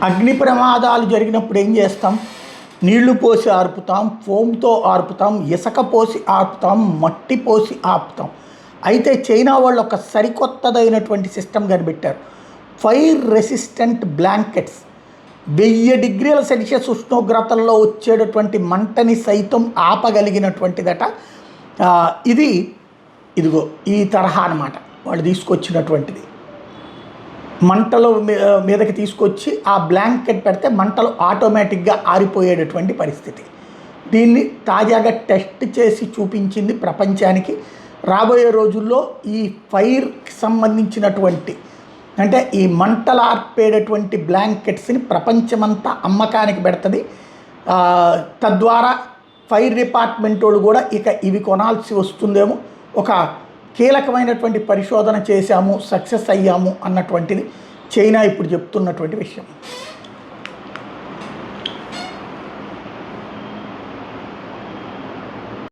అగ్ని ప్రమాదాలు జరిగినప్పుడు ఏం చేస్తాం? నీళ్లు పోసి ఆర్పుతాం, ఫోమ్తో ఆర్పుతాం, ఇసుక పోసి ఆర్పుతాం, మట్టి పోసి ఆపుతాం. అయితే చైనా వాళ్ళు ఒక సరికొత్తదైనటువంటి సిస్టమ్ కనిపెట్టారు. Fire resistant blankets. 1000 డిగ్రీల సెల్సియస్ ఉష్ణోగ్రతల్లో వచ్చేటటువంటి మంటని సైతం ఆపగలిగినటువంటిదట. ఇది ఇదిగో ఈ తరహా అన్నమాట వాళ్ళు తీసుకొచ్చినటువంటిది. మంటలు మీదకి తీసుకొచ్చి ఆ బ్లాంకెట్ పెడితే మంటలు ఆటోమేటిక్గా ఆరిపోయేటటువంటి పరిస్థితి. దీన్ని తాజాగా టెస్ట్ చేసి చూపించింది ప్రపంచానికి. రాబోయే రోజుల్లో ఈ ఫైర్కి సంబంధించినటువంటి అంటే ఈ మంటలు ఆర్పేటటువంటి బ్లాంకెట్స్ని ప్రపంచమంతా అమ్మకానికి పెడుతుంది. తద్వారా ఫైర్ డిపార్ట్మెంట్ వాళ్ళు కూడా ఇక ఇవి కొనాల్సి వస్తుందేమో. ఒక కీలకమైనటువంటి పరిశోధన చేశాము, సక్సెస్ అయ్యాము అన్నటువంటిది చైనా ఇప్పుడు చెప్తున్నటువంటి విషయం.